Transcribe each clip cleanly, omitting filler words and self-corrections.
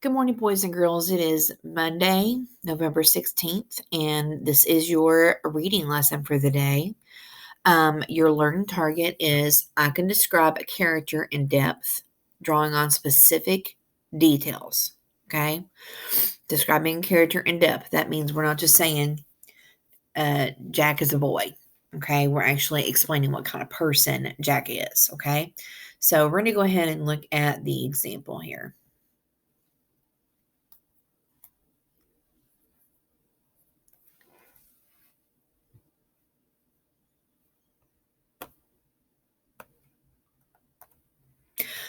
Good morning, boys and girls. It is Monday, November 16th, and this is your reading lesson for the day. Your learning target is I can describe a character in depth, drawing on specific details. Okay? Describing a character in depth. That means we're not just saying Jack is a boy. Okay? We're actually explaining what kind of person Jack is. Okay? So we're going to go ahead and look at the example here.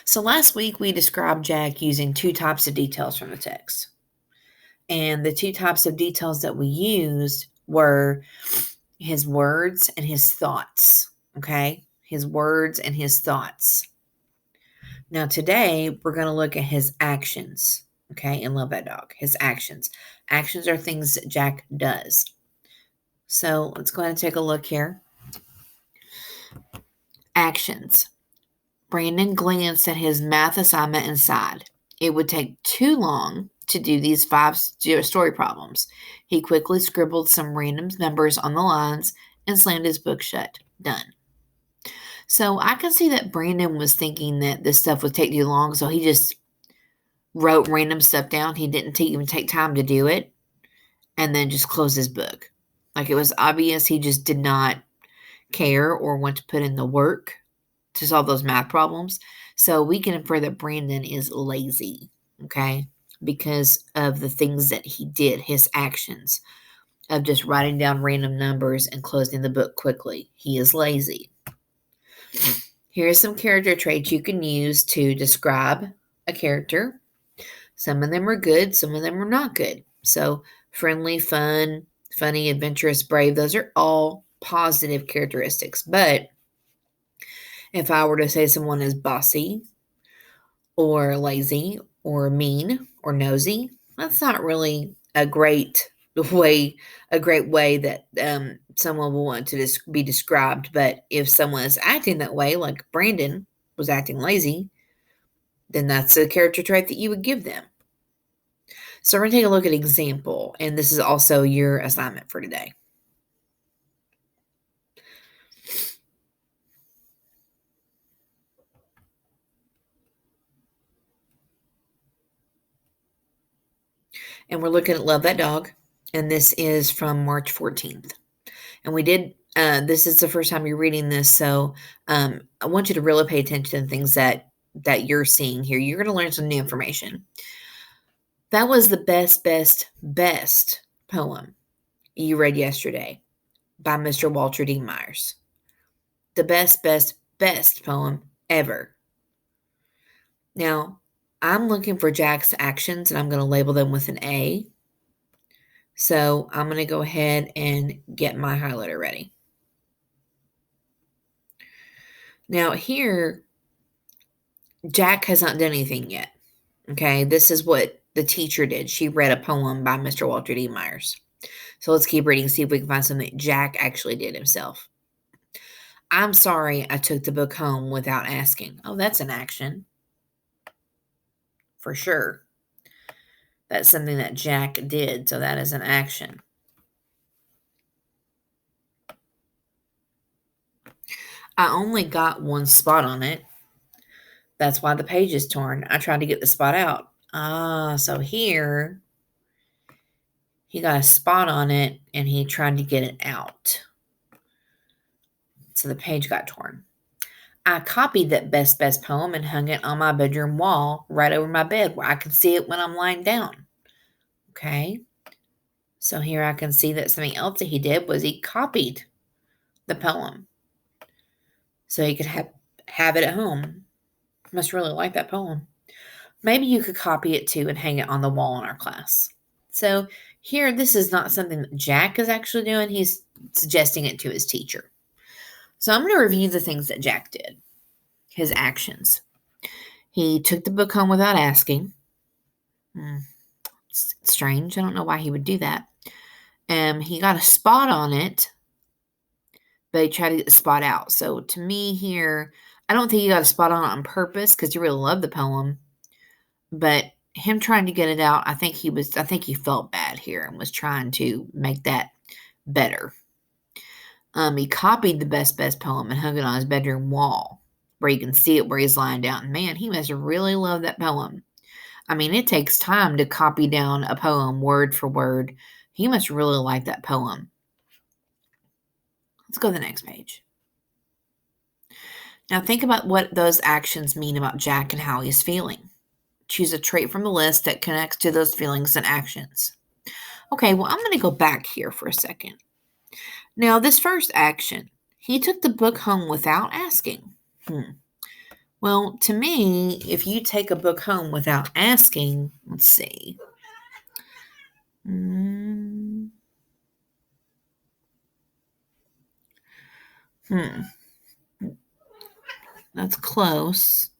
So last week we described Jack using two types of details from the text. And the two types of details that we used were his words and his thoughts. Okay? His words and his thoughts. Now today we're going to look at his actions. Okay? And Love That Dog. His actions. Actions are things that Jack does. So let's go ahead and take a look here. Actions. Brandon glanced at his math assignment and sighed. It would take too long to do these 5 story problems. He quickly scribbled some random numbers on the lines and slammed his book shut. Done. So I can see that Brandon was thinking that this stuff would take too long, so he just wrote random stuff down. He didn't even take time to do it, and then just closed his book. Like, it was obvious he just did not care or want to put in the work to solve those math problems. So we can infer that Brandon is lazy, okay, because of the things that he did, his actions of just writing down random numbers and closing the book quickly. He is lazy. Here are some character traits you can use to describe a character. Some of them are good, some of them are not good. So friendly, fun, funny, adventurous, brave, those are all positive characteristics. But if I were to say someone is bossy or lazy or mean or nosy, that's not really a great way that someone will want to be described. But if someone is acting that way, like Brandon was acting lazy, then that's a character trait that you would give them. So we're going to take a look at an example, and this is also your assignment for today. And we're looking at Love That Dog, and this is from March 14th. And we did, this is the first time you're reading this, so I want you to really pay attention to things that you're seeing here. You're going to learn some new information. That was the best poem you read yesterday by Mr. Walter D. Myers. The best poem ever. Now, I'm looking for Jack's actions, and I'm going to label them with an A. So I'm going to go ahead and get my highlighter ready. Now here, Jack has not done anything yet. Okay, this is what the teacher did. She read a poem by Mr. Walter D. Myers. So let's keep reading, see if we can find something Jack actually did himself. I'm sorry I took the book home without asking. Oh, that's an action. For sure. That's something that Jack did, so that is an action. I only got one spot on it. That's why the page is torn. I tried to get the spot out. So here, he got a spot on it, and he tried to get it out. So the page got torn. I copied that best poem and hung it on my bedroom wall right over my bed where I can see it when I'm lying down. Okay. So here I can see that something else that he did was he copied the poem so he could have it at home. Must really like that poem. Maybe you could copy it too and hang it on the wall in our class. So here, this is not something that Jack is actually doing. He's suggesting it to his teacher. So I'm going to review the things that Jack did, his actions. He took the book home without asking. It's strange. I don't know why he would do that. He got a spot on it, but he tried to get the spot out. So to me here, I don't think he got a spot on it on purpose because he really loved the poem, but him trying to get it out, I think he felt bad here and was trying to make that better. He copied the best poem and hung it on his bedroom wall where you can see it where he's lying down. Man, he must really love that poem. I mean, it takes time to copy down a poem word for word. He must really like that poem. Let's go to the next page. Now think about what those actions mean about Jack and how he's feeling. Choose a trait from the list that connects to those feelings and actions. Okay, well, I'm going to go back here for a second. Now, this first action, he took the book home without asking. Well, to me, if you take a book home without asking, let's see. That's close.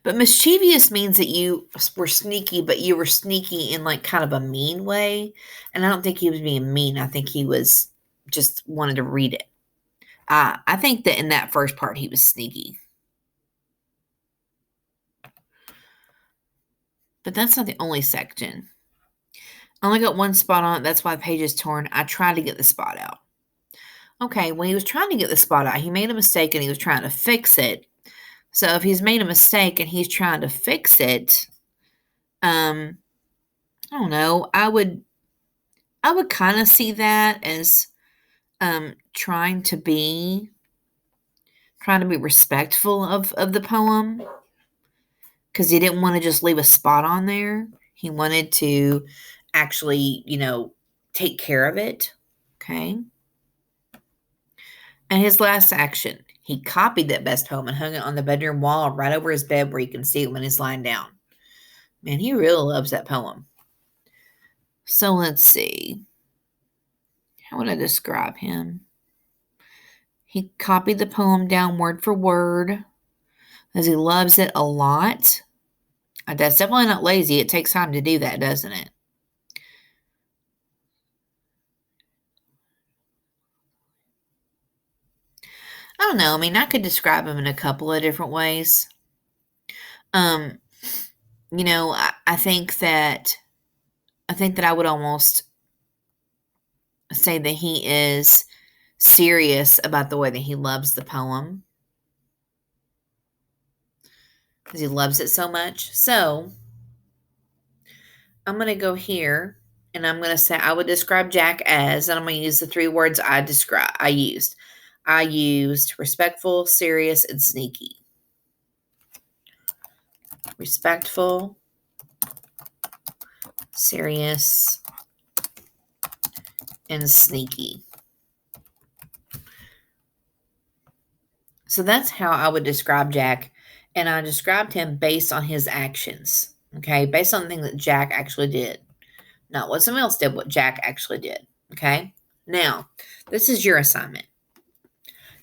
But mischievous means that you were sneaky, but you were sneaky in like kind of a mean way. And I don't think he was being mean. I think he was just wanted to read it. I think that in that first part, he was sneaky. But that's not the only section. I only got one spot on it. That's why the page is torn. I tried to get the spot out. Okay, when he was trying to get the spot out, he made a mistake and he was trying to fix it. So if he's made a mistake and he's trying to fix it, I don't know. I would kind of see that as trying to be respectful of the poem, because he didn't want to just leave a spot on there. He wanted to actually, take care of it. Okay. And his last action, he copied that best poem and hung it on the bedroom wall right over his bed where you can see it when he's lying down. Man, he really loves that poem. So let's see. How would I describe him? He copied the poem down word for word as he loves it a lot. That's definitely not lazy. It takes time to do that, doesn't it? I don't know. I mean, I could describe him in a couple of different ways. I think that I would almost say that he is serious about the way that he loves the poem, because he loves it so much. So I'm going to go here and I'm going to say I would describe Jack as, and I'm going to use the 3 words I used. I used respectful, serious, and sneaky. Respectful, serious, and sneaky. So that's how I would describe Jack. And I described him based on his actions. Okay, based on the thing that Jack actually did. Not what someone else did, what Jack actually did. Okay, now, this is your assignment.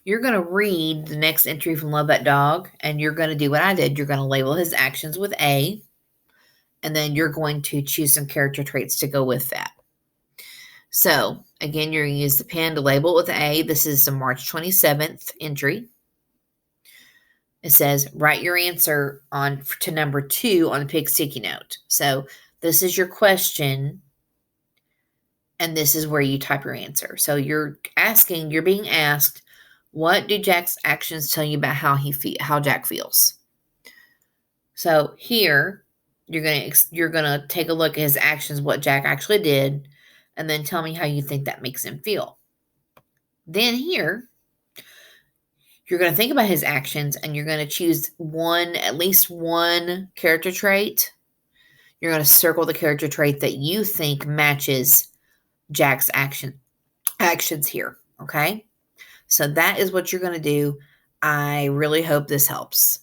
You're going to read the next entry from Love That Dog, and you're going to do what I did. You're going to label his actions with A, and then you're going to choose some character traits to go with that. So, again, you're going to use the pen to label it with A. This is the March 27th entry. It says, write your answer to number 2 on the pig sticky note. So, this is your question, and this is where you type your answer. So, you're being asked, what do Jack's actions tell you about how Jack feels? So here, you're gonna take a look at his actions, what Jack actually did, and then tell me how you think that makes him feel. Then here, you're gonna think about his actions, and you're gonna choose at least one character trait. You're gonna circle the character trait that you think matches Jack's actions here. Okay. So that is what you're going to do. I really hope this helps.